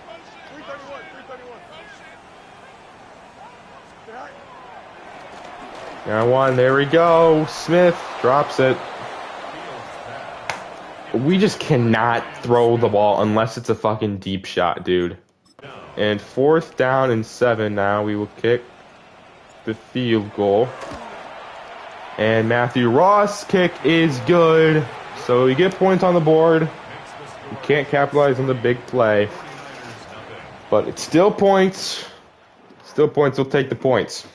Now 1, there we go. Smith drops it. We just cannot throw the ball unless it's a fucking deep shot, dude. And fourth down and 7 now. We will kick the field goal. And Matthew Ross' kick is good. So we get points on the board. We can't capitalize on the big play. But it's still points. Still points. We'll take the points.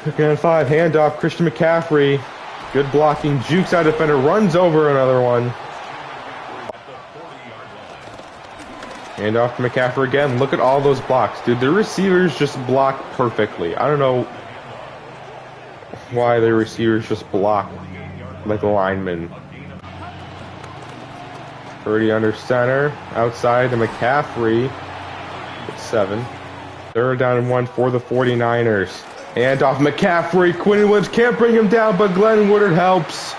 Second and 5. Handoff. Christian McCaffrey. Good blocking. Jukes out defender. Runs over another one. Handoff to McCaffrey again. Look at all those blocks. Dude, the receivers just block perfectly. I don't know why the receivers just block like a lineman. Purdy under center. Outside to McCaffrey. It's 7. Third down and 1 for the 49ers. And off McCaffrey. Quinn Williams can't bring him down, but Glenn Woodard helps.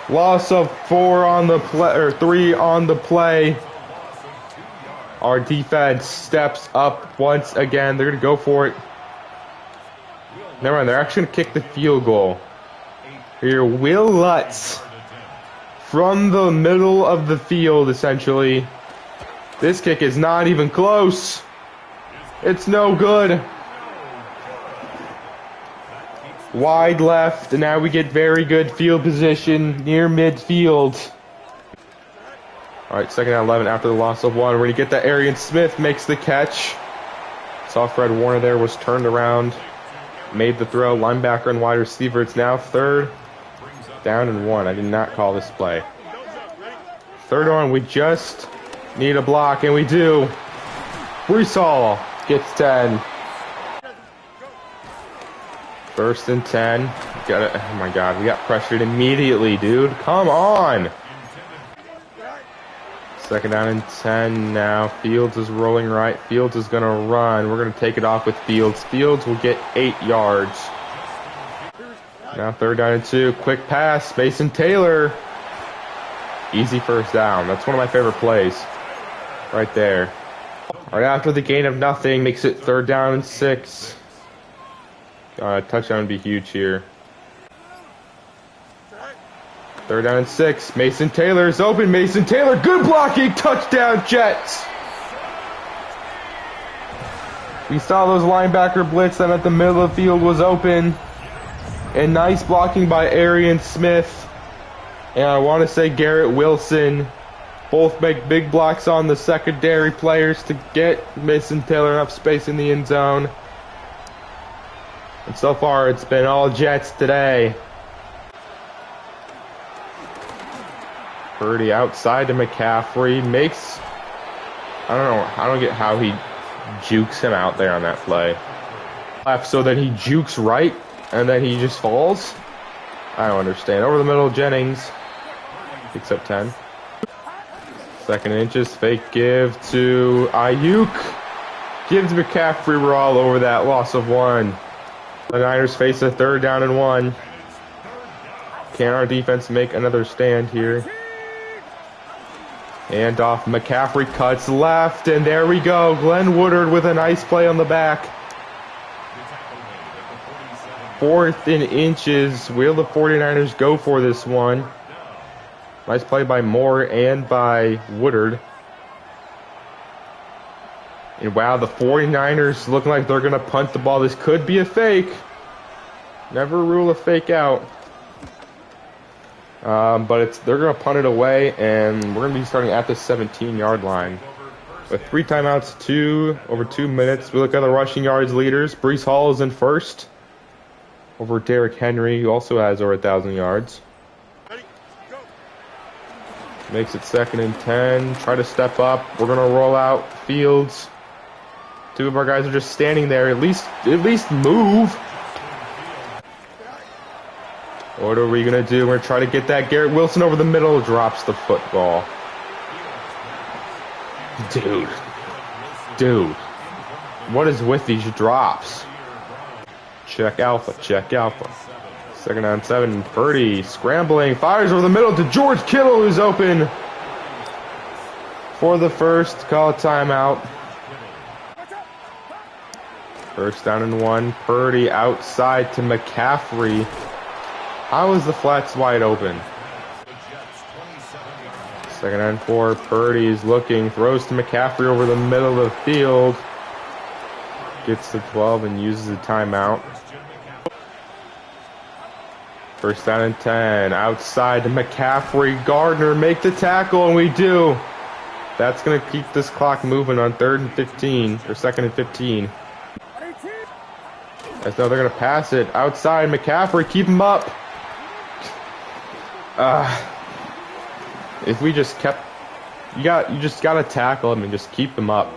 Loss of 4 on the play, or 3 on the play. Our defense steps up once again. They're going to go for it. Never mind, they're actually going to kick the field goal. Here, Will Lutz from the middle of the field, essentially. This kick is not even close. It's no good. Wide left, and now we get very good field position near midfield. All right, second and 11 after the loss of 1. We're going to get that. Arian Smith makes the catch. Saw Fred Warner there, was turned around, made the throw. Linebacker and wide receiver. It's now third down and 1. I did not call this play. Third on, we just need a block, and we do. Breece Hall gets 10. First and 10. Got it. Oh my God, we got pressured immediately, dude. Come on. Second down and 10 now. Fields is rolling right. Fields is going to run. We're going to take it off with Fields. Fields will get 8 yards. Now third down and 2. Quick pass. Mason Taylor. Easy first down. That's one of my favorite plays. Right there. Right after the gain of nothing. Makes it third down and 6. Touchdown would be huge here. Third down and 6. Mason Taylor is open. Mason Taylor, good blocking. Touchdown, Jets. We saw those linebacker blitz, and at the middle of the field was open. And nice blocking by Arian Smith. And I want to say Garrett Wilson. Both make big blocks on the secondary players to get Mason Taylor enough space in the end zone. And so far, it's been all Jets today. Purdy outside to McCaffrey. Makes... I don't know. I don't get how he jukes him out there on that play. Left so that he jukes right, and then he just falls. I don't understand. Over the middle, Jennings. Picks up 10. Second inches. Fake give to Ayuk. Gives McCaffrey. We're all over that. Loss of 1. The Niners face a third down and 1. Can our defense make another stand here? And off McCaffrey cuts left, and there we go. Glenn Woodard with a nice play on the back. 4th and inches. Will the 49ers go for this one? Nice play by Moore and by Woodard. And wow, the 49ers looking like they're going to punt the ball. This could be a fake. Never rule a fake out. But they're going to punt it away, and we're going to be starting at the 17-yard line. With 3 timeouts, over 2 minutes. We look at the rushing yards leaders. Breece Hall is in first over Derrick Henry, who also has over 1,000 yards. Makes it second and 10. Try to step up. We're going to roll out Fields. 2 of our guys are just standing there. At least move. What are we going to do? We're going to try to get that. Garrett Wilson over the middle. Drops the football. Dude. Dude. What is with these drops? Check alpha. Check alpha. 2nd down 7. Purdy scrambling. Fires over the middle to George Kittle, who's open for the first. Call a timeout. 1st down and 1. Purdy outside to McCaffrey. How is the flats wide open? 2nd and 4. Purdy is looking. Throws to McCaffrey over the middle of the field. Gets to 12 and uses a timeout. 1st down and 10. Outside to McCaffrey. Gardner make the tackle, and we do. That's going to keep this clock moving on 3rd and 15. Or 2nd and 15. As now they're going to pass it. Outside McCaffrey. Keep him up. If we just kept, you just gotta tackle him and just keep him up.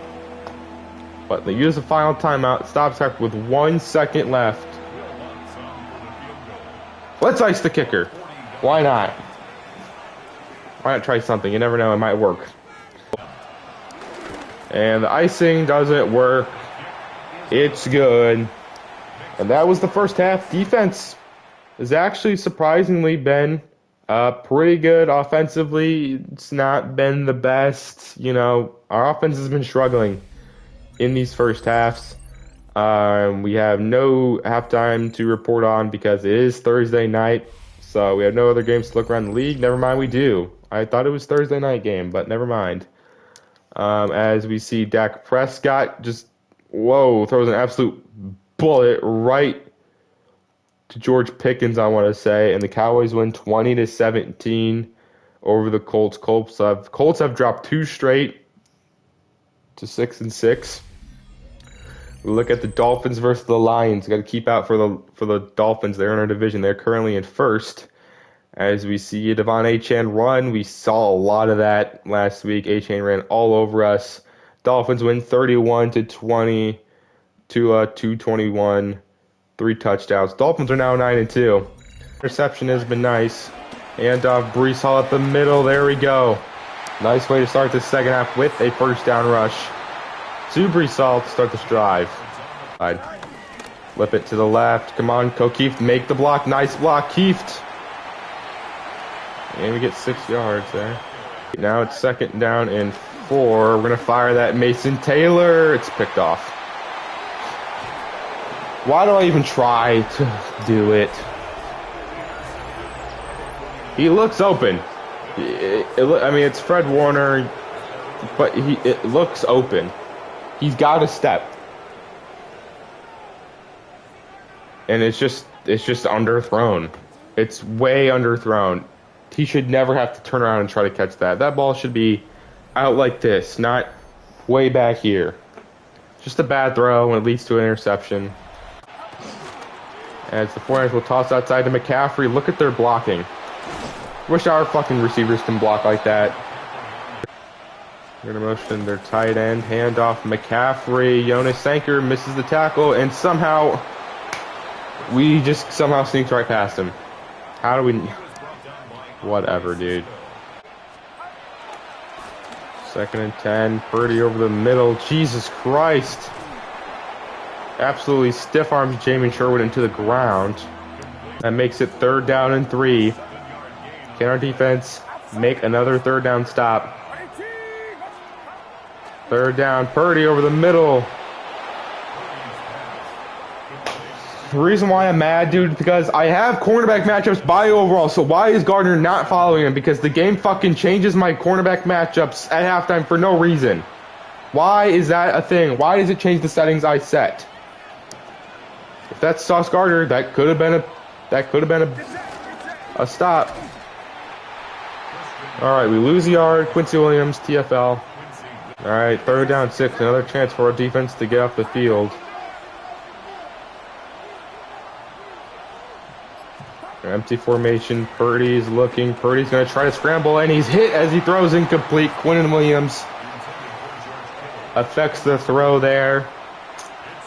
But they use the final timeout. Stop start with 1 second left. Let's ice the kicker. Why not? Why not try something? You never know, it might work. And the icing doesn't work. It's good. And that was the first half. Defense has actually surprisingly been pretty good offensively. It's not been the best. You know, our offense has been struggling in these first halves. We have no halftime to report on because it is Thursday night. So we have no other games to look around the league. Never mind, we do. I thought it was Thursday night game, but never mind. As we see Dak Prescott just, throws an absolute bullet right to George Pickens, I want to say, and the Cowboys win 20-17 over the Colts. Colts have dropped 2 straight to 6-6. We look at the Dolphins versus the Lions. Got to keep out for the Dolphins. They're in our division. They're currently in 1st. As we see Devon Achane run, we saw a lot of that last week. Achane ran all over us. Dolphins win 31-20 to 221. 3 touchdowns. Dolphins are now 9-2. Interception has been nice. And Breece Hall at the middle. There we go. Nice way to start the second half with a 1st down rush to Breece Hall to start this drive. Flip it to the left. Come on, Keith, make the block. Nice block, Keith. And we get 6 yards there. Now it's 2nd down and 4. We're going to fire that Mason Taylor. It's picked off. Why do I even try to do it? He looks open. I mean, it's Fred Warner, but it looks open. He's got a step. And it's just underthrown. It's way underthrown. He should never have to turn around and try to catch that. That ball should be out like this, not way back here. Just a bad throw and it leads to an interception. As the 49ers will toss outside to McCaffrey. Look at their blocking. Wish our fucking receivers can block like that. They're going to motion their tight end. Handoff McCaffrey. Jonas Sanker misses the tackle. And somehow, we just somehow sneaked right past him. How do we... Whatever, dude. 2nd and 10. Purdy over the middle. Jesus Christ. Absolutely stiff arms Jamin Sherwood into the ground. That makes it 3rd down and 3. Can our defense make another 3rd down stop? 3rd down. Purdy over the middle. The reason why I'm mad, dude, because I have cornerback matchups by overall. So why is Gardner not following him? Because the game fucking changes my cornerback matchups at halftime for no reason. Why is that a thing? Why does it change the settings I set? If that's Sauce Gardner, that could have been a stop. All right, we lose the yard. Quincy Williams, TFL. All right, 3rd down 6. Another chance for our defense to get off the field. Empty formation. Purdy's looking. Purdy's going to try to scramble, and he's hit as he throws incomplete. Quinnen Williams affects the throw there.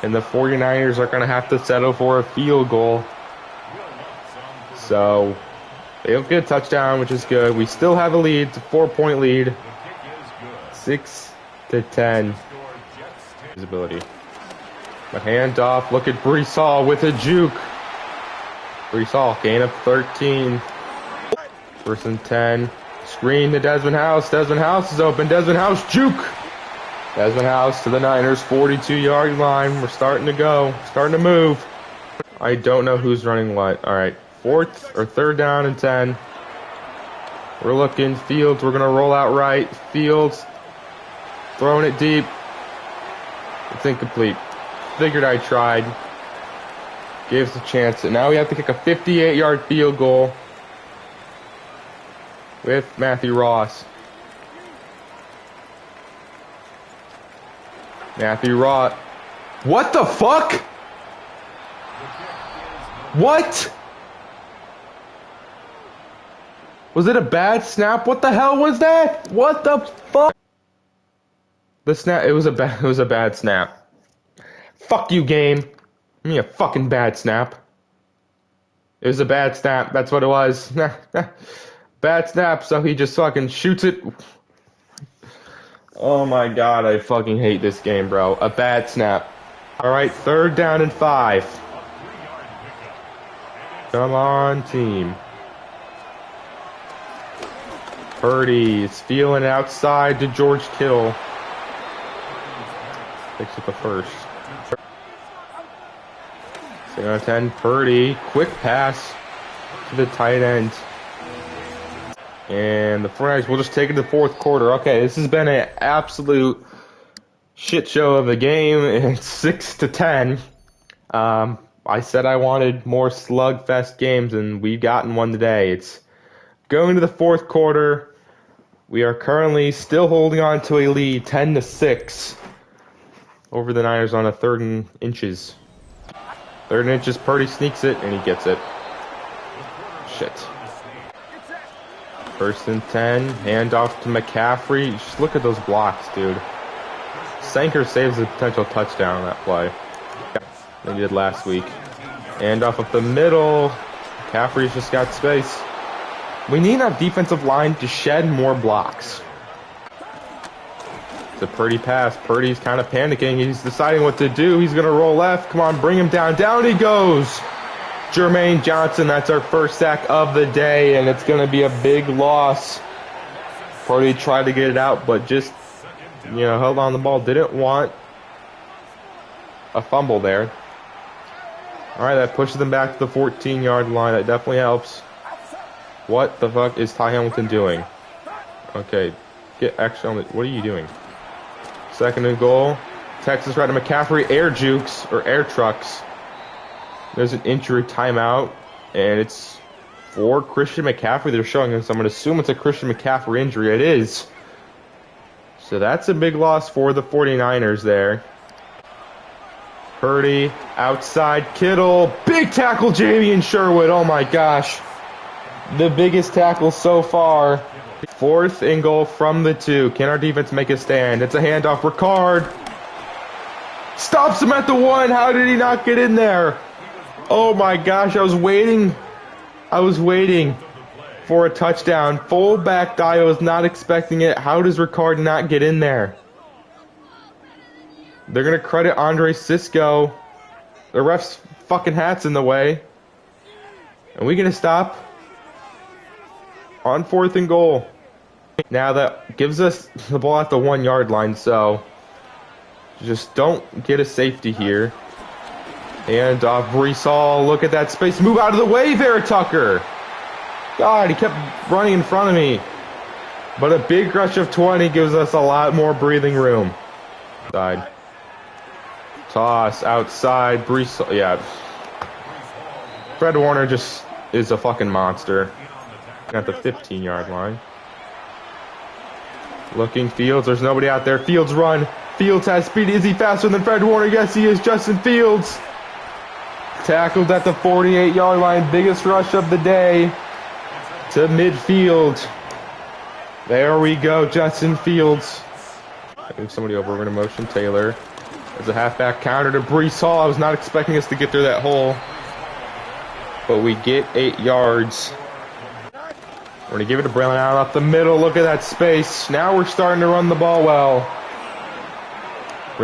And the 49ers are going to have to settle for a field goal. So they'll get a touchdown, which is good. We still have a lead. It's a 4-point lead. to 10. His ability. The handoff. Look at Brees Hall with a juke. Brees Hall, gain of 13. First and 10. Screen to Desmond House. Desmond House is open. Desmond House, juke. Desmond House to the Niners, 42-yard line. We're starting to go. Starting to move. I don't know who's running what. All right. Third down and 10. We're looking. Fields. We're going to roll out right. Fields. Throwing it deep. It's incomplete. Figured I tried. Gave us a chance. And now we have to kick a 58-yard field goal with Matthew Ross. Matthew Ross. What the fuck? What? Was it a bad snap? What the hell was that? What the fuck? The snap. It was a bad snap. Fuck you, game. Give me a fucking bad snap. It was a bad snap. That's what it was. Bad snap. So he just fucking shoots it. Oh my god, I fucking hate this game, bro. A bad snap. Alright, third down and 5. Come on, team. Purdy is feeling outside to George Kittle. Picks up the first. 2nd and 10, Purdy. Quick pass to the tight end. And the 49ers will just take it to the fourth quarter. Okay, this has been an absolute shit show of a game. It's 6-10. I said I wanted more slugfest games, and we've gotten one today. It's going to the fourth quarter. We are currently still holding on to a lead, 10-6, over the Niners on a 3rd and inches. 3rd and inches, Purdy sneaks it, and he gets it. Shit. 1st and 10, handoff to McCaffrey. Just look at those blocks, dude. Sanker saves a potential touchdown on that play. They did last week. Handoff up the middle. McCaffrey's just got space. We need our defensive line to shed more blocks. It's a Purdy pass. Purdy's kind of panicking. He's deciding what to do. He's going to roll left. Come on, bring him down. Down he goes. Jermaine Johnson, that's our first sack of the day, and it's going to be a big loss. Purdy tried to get it out, but just, held on the ball. Didn't want a fumble there. All right, that pushes them back to the 14-yard line. That definitely helps. What the fuck is Ty Hamilton doing? Okay, get action on the... What are you doing? 2nd and goal. Texas right to McCaffrey. Air jukes, or air trucks. There's an injury timeout, and it's for Christian McCaffrey. They're showing us. I'm going to assume it's a Christian McCaffrey injury. It is. So that's a big loss for the 49ers there. Purdy, outside, Kittle. Big tackle, Jamie Sherwood. Oh my gosh. The biggest tackle so far. 4th and goal from the 2. Can our defense make a stand? It's a handoff. Ricard stops him at the 1. How did he not get in there? Oh my gosh, I was waiting for a touchdown. Fullback Dio was not expecting it. How does Ricard not get in there? They're going to credit Andre Sisco. The ref's fucking hat's in the way. And we going to stop on 4th and goal. Now that gives us the ball at the 1-yard line, so just don't get a safety here. And Brees Hall, look at that space. Move out of the way there, Tucker. God, he kept running in front of me. But a big rush of 20 gives us a lot more breathing room. Side. Toss outside. Brees Hall, yeah. Fred Warner just is a fucking monster. At the 15-yard line. Looking Fields. There's nobody out there. Fields run. Fields has speed. Is he faster than Fred Warner? Yes, he is. Justin Fields. Tackled at the 48-yard line. Biggest rush of the day to midfield. There we go. Justin Fields. I think somebody over. We're going to motion Taylor. There's a halfback counter to Brees Hall. I was not expecting us to get through that hole. But we get 8 yards. We're going to give it to Braylon Allen up the middle. Look at that space. Now we're starting to run the ball well.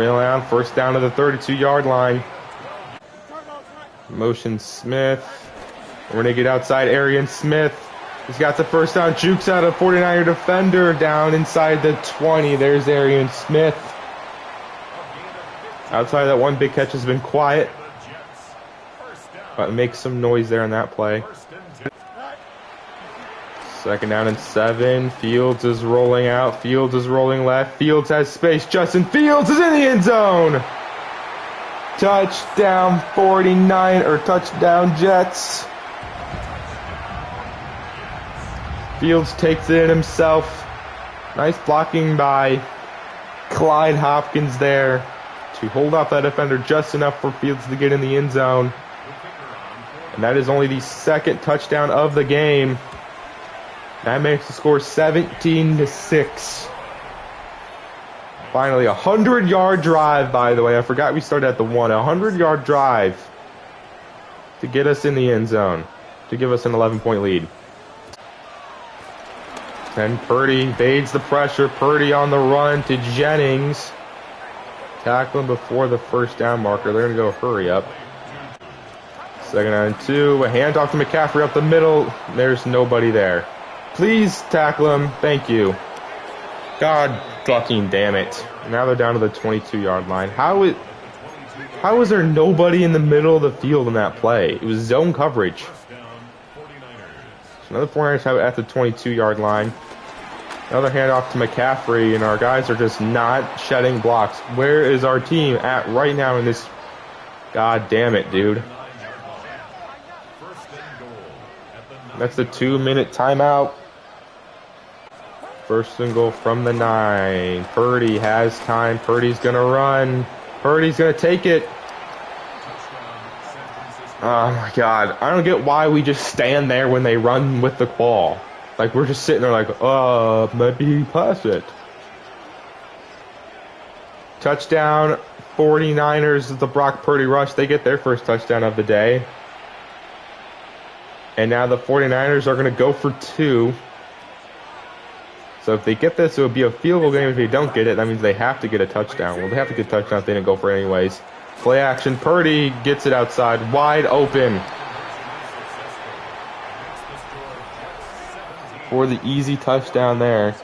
Around, first down to the 32-yard line. Motion Smith. We're going to get outside Arian Smith. He's got the first down. Jukes out a 49er defender down inside the 20. There's Arian Smith. Outside that one big catch has been quiet. But makes some noise there on that play. Second down and 7. Fields is rolling out. Fields is rolling left. Fields has space. Justin Fields is in the end zone. Touchdown 49, or touchdown Jets. Fields takes it in himself. Nice blocking by Clyde Hopkins there to hold off that defender just enough for Fields to get in the end zone. And that is only the second touchdown of the game. That makes the score 17-6. Finally, a 100-yard drive, by the way. I forgot we started at the 1. A 100-yard drive to get us in the end zone, to give us an 11-point lead. And Purdy evades the pressure. Purdy on the run to Jennings. Tackling before the first down marker. They're going to go hurry up. Second down and 2. A handoff to McCaffrey up the middle. There's nobody there. Please tackle him. Thank you. God fucking damn it. Now they're down to the 22-yard line. How is there nobody in the middle of the field in that play? It was zone coverage. So another 49ers have it at the 22-yard line. Another handoff to McCaffrey, and our guys are just not shedding blocks. Where is our team at right now in this? God damn it, dude. That's the 2-minute timeout. First and goal from the 9. Purdy has time. Purdy's going to run. Purdy's going to take it. Oh, my God. I don't get why we just stand there when they run with the ball. Like, we're just sitting there like, maybe pass it. Touchdown, 49ers, the Brock Purdy rush. They get their first touchdown of the day. And now the 49ers are going to go for 2. So if they get this, it would be a field goal game. If they don't get it, that means they have to get a touchdown. Well, they have to get a touchdown if they didn't go for it anyways. Play action. Purdy gets it outside. Wide open. For the easy touchdown there.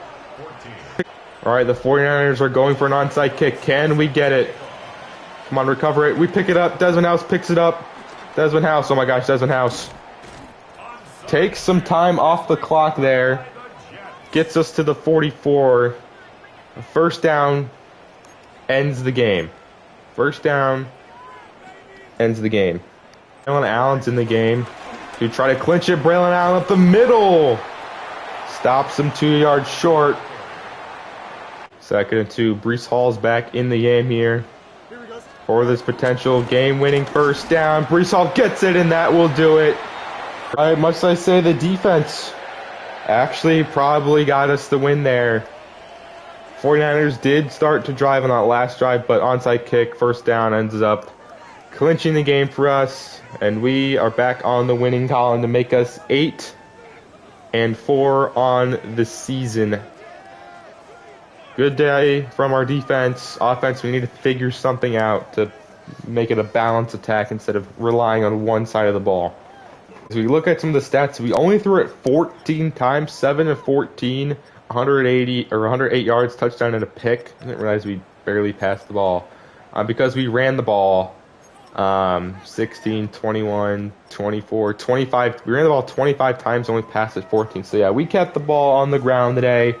All right, the 49ers are going for an onside kick. Can we get it? Come on, recover it. We pick it up. Desmond House picks it up. Desmond House. Oh, my gosh, Desmond House. Takes some time off the clock there. Gets us to the 44. First down ends the game. First down ends the game. Braylon Allen's in the game to try to clinch it. Braylon Allen up the middle. Stops him 2 yards short. Second and 2. Breece Hall's back in the game here for this potential game-winning first down. Breece Hall gets it, and that will do it. All right, must I say the defense actually probably got us the win there. 49ers did start to drive on that last drive, but onside kick, first down, ends up clinching the game for us. And we are back on the winning column to make us 8-4 on the season. Good day from our defense. Offense, we need to figure something out to make it a balanced attack instead of relying on one side of the ball. As we look at some of the stats, we only threw it 14 times, 7 of 14, 108 yards, touchdown, and a pick. I didn't realize we barely passed the ball. Because we ran the ball 16, 21, 24, 25. We ran the ball 25 times, only passed it 14. So, yeah, we kept the ball on the ground today.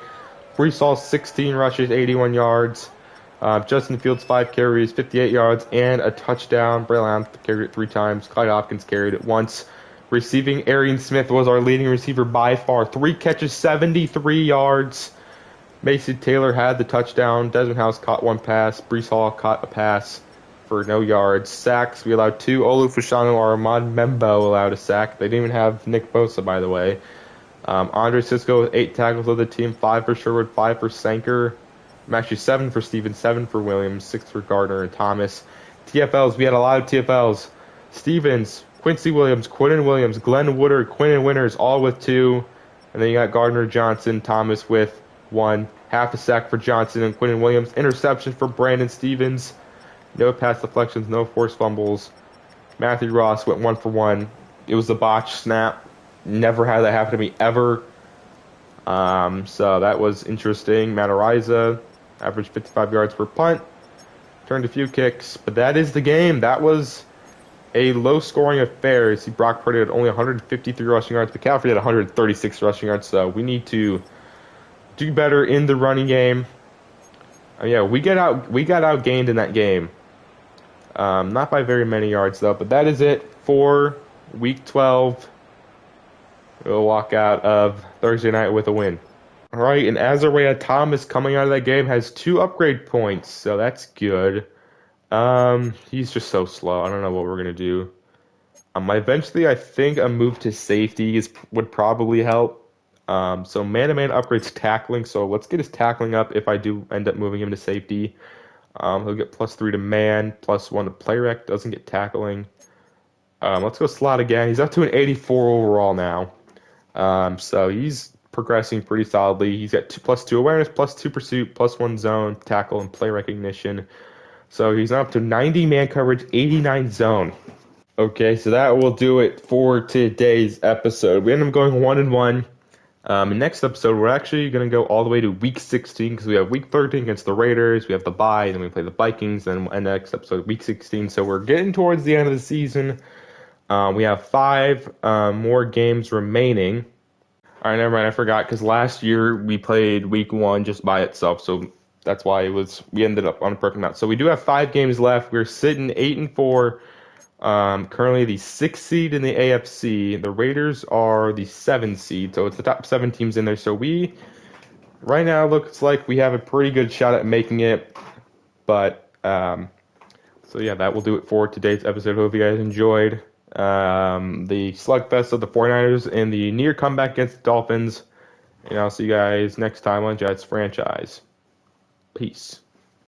Breece Hall, 16 rushes, 81 yards. Justin Fields, 5 carries, 58 yards, and a touchdown. Braylon Allen carried it 3 times. Clyde Hopkins carried it once. Receiving, Arian Smith was our leading receiver by far. 3 catches, 73 yards. Mason Taylor had the touchdown. Desmond House caught 1 pass. Breece Hall caught a pass for no yards. Sacks, we allowed 2. Olu Fashanu or Ahmad Membo allowed a sack. They didn't even have Nick Bosa, by the way. Andre Cisco with 8 tackles of the team. 5 for Sherwood, 5 for Sanker. Actually 7 for Stevens, 7 for Williams, 6 for Gardner and Thomas. TFLs, we had a lot of TFLs. Stevens, Quincy Williams, Quinnen Williams, Glenn Woodard, Quinnen Winters, all with 2. And then you got Gardner, Johnson, Thomas with 1. half a sack for Johnson and Quinton Williams, interception for Brandon Stevens, no pass deflections, no forced fumbles. Matthew Ross went 1 for 1. It was a botch snap. Never had that happen to me ever. So that was interesting. Matt Ariza averaged 55 yards per punt, turned a few kicks, but that is the game. That was a low-scoring affair. You see, Brock Purdy had only 153 rushing yards. McCaffrey had 136 rushing yards. So we need to do better in the running game. Yeah, we got outgained in that game. Not by very many yards though. But that is it for Week 12. We'll walk out of Thursday night with a win. All right, and Azariah Thomas coming out of that game has 2 upgrade points, so that's good. He's just so slow. I don't know what we're gonna do. Eventually, I think a move to safety would probably help. So man-to-man upgrades tackling. So let's get his tackling up. If I do end up moving him to safety, he'll get +3 to man, +1 to play rec. Doesn't get tackling. Let's go slot again. He's up to an 84 overall now. So he's progressing pretty solidly. He's got +2 awareness, +2 pursuit, +1 zone, tackle, and play recognition. So he's now up to 90 man coverage, 89 zone. Okay, so that will do it for today's episode. We ended up going 1-1. Next episode, we're actually going to go all the way to Week 16 because we have Week 13 against the Raiders. We have the bye, then we play the Vikings, and next episode, Week 16. So we're getting towards the end of the season. We have 5 more games remaining. All right, never mind. I forgot because last year we played Week 1 just by itself, so that's why we ended up on a perfect amount. So we do have 5 games left. We're sitting 8-4. Currently the 6th seed in the AFC. The Raiders are the 7th seed, so it's the top 7 teams in there. So right now, looks like we have a pretty good shot at making it. But so yeah, that will do it for today's episode. Hope you guys enjoyed the slugfest of the 49ers and the near comeback against the Dolphins. And I'll see you guys next time on Jets Franchise. Peace.